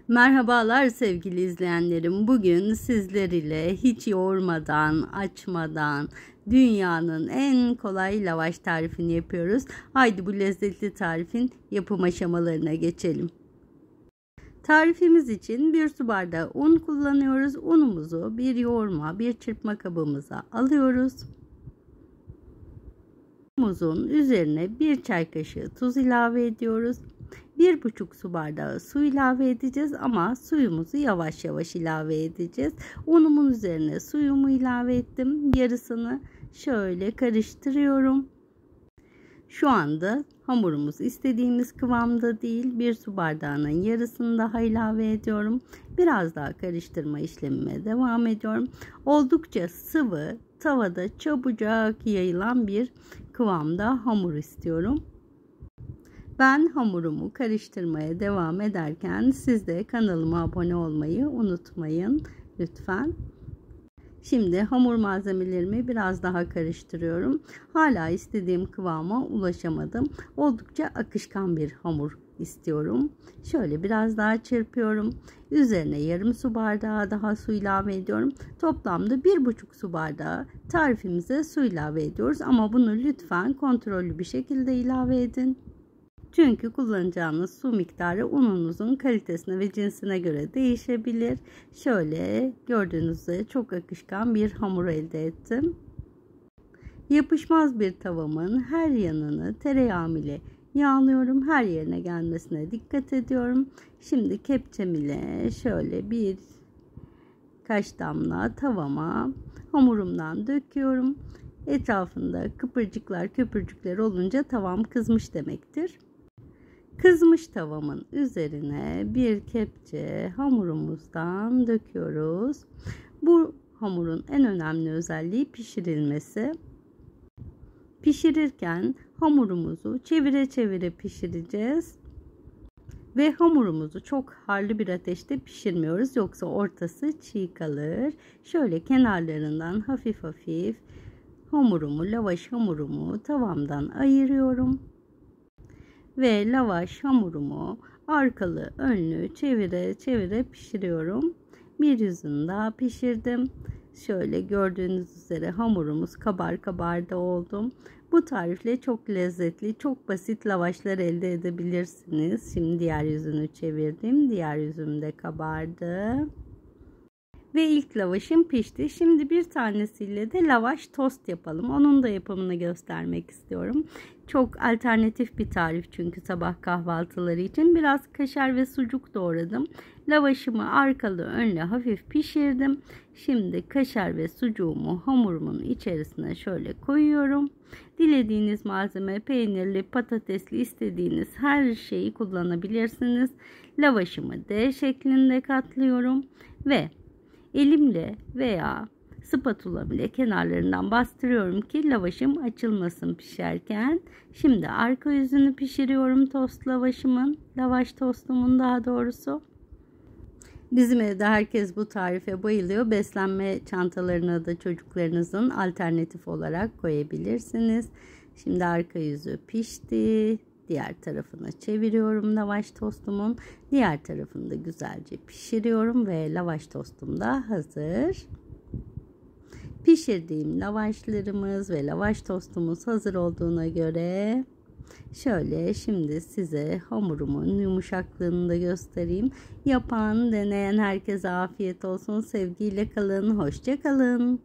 Merhabalar sevgili izleyenlerim. Bugün sizler ile hiç yoğurmadan, açmadan dünyanın en kolay lavaş tarifini yapıyoruz. Haydi bu lezzetli tarifin yapım aşamalarına geçelim. Tarifimiz için 1 su bardağı un kullanıyoruz. Unumuzu bir yoğurma, bir çırpma kabımıza alıyoruz. Unumuzun üzerine 1 çay kaşığı tuz ilave ediyoruz. 1,5 su bardağı su ilave edeceğiz ama suyumuzu yavaş yavaş ilave edeceğiz. Unumun üzerine suyumu ilave ettim. Yarısını şöyle karıştırıyorum. Şu anda hamurumuz istediğimiz kıvamda değil. 1 su bardağının yarısını daha ilave ediyorum. Biraz daha karıştırma işlemime devam ediyorum. Oldukça sıvı, tavada çabucak yayılan bir kıvamda hamur istiyorum. Ben hamurumu karıştırmaya devam ederken siz de kanalıma abone olmayı unutmayın lütfen. Şimdi hamur malzemelerimi biraz daha karıştırıyorum. Hala istediğim kıvama ulaşamadım. Oldukça akışkan bir hamur istiyorum. Şöyle biraz daha çırpıyorum. Üzerine yarım su bardağı daha su ilave ediyorum. Toplamda 1,5 su bardağı tarifimize su ilave ediyoruz. Ama bunu lütfen kontrollü bir şekilde ilave edin. Çünkü kullanacağınız su miktarı ununuzun kalitesine ve cinsine göre değişebilir. Şöyle gördüğünüz üzere çok akışkan bir hamur elde ettim. Yapışmaz bir tavamın her yanını tereyağı ile yağlıyorum. Her yerine gelmesine dikkat ediyorum. Şimdi kepçem ile şöyle birkaç damla tavama hamurumdan döküyorum. Etrafında kıpırcıklar köpürcükler olunca tavam kızmış demektir. Kızmış tavamın üzerine bir kepçe hamurumuzdan döküyoruz. Bu hamurun en önemli özelliği pişirilmesi. Pişirirken hamurumuzu çevire çevire pişireceğiz. Ve hamurumuzu çok harlı bir ateşte pişirmiyoruz. Yoksa ortası çiğ kalır. Şöyle kenarlarından hafif hafif lavaş hamurumu tavamdan ayırıyorum. Ve lavaş hamurumu arkalı önlü çevire çevire pişiriyorum. Bir yüzünü daha pişirdim. Şöyle gördüğünüz üzere hamurumuz kabardı oldu. Bu tarifle çok lezzetli, çok basit lavaşlar elde edebilirsiniz. Şimdi diğer yüzünü çevirdim. Diğer yüzüm de kabardı. Ve ilk lavaşım pişti. Şimdi bir tanesiyle de lavaş tost yapalım. Onun da yapımını göstermek istiyorum. Çok alternatif bir tarif çünkü sabah kahvaltıları için. Biraz kaşar ve sucuk doğradım. Lavaşımı arkalı önlü hafif pişirdim. Şimdi kaşar ve sucuğumu hamurumun içerisine şöyle koyuyorum. Dilediğiniz malzeme, peynirli, patatesli, istediğiniz her şeyi kullanabilirsiniz. Lavaşımı D şeklinde katlıyorum ve elimle veya spatula ile kenarlarından bastırıyorum ki lavaşım açılmasın pişerken. Şimdi arka yüzünü pişiriyorum tost lavaşımın, lavaş tostumun daha doğrusu. Bizim evde herkes bu tarife bayılıyor. Beslenme çantalarına da çocuklarınızın alternatif olarak koyabilirsiniz. Şimdi arka yüzü pişti. Diğer tarafına çeviriyorum lavaş tostumun. Diğer tarafını da güzelce pişiriyorum ve lavaş tostum da hazır. Pişirdiğim lavaşlarımız ve lavaş tostumuz hazır olduğuna göre şöyle şimdi size hamurumun yumuşaklığını da göstereyim. Yapan, deneyen herkese afiyet olsun. Sevgiyle kalın, hoşça kalın.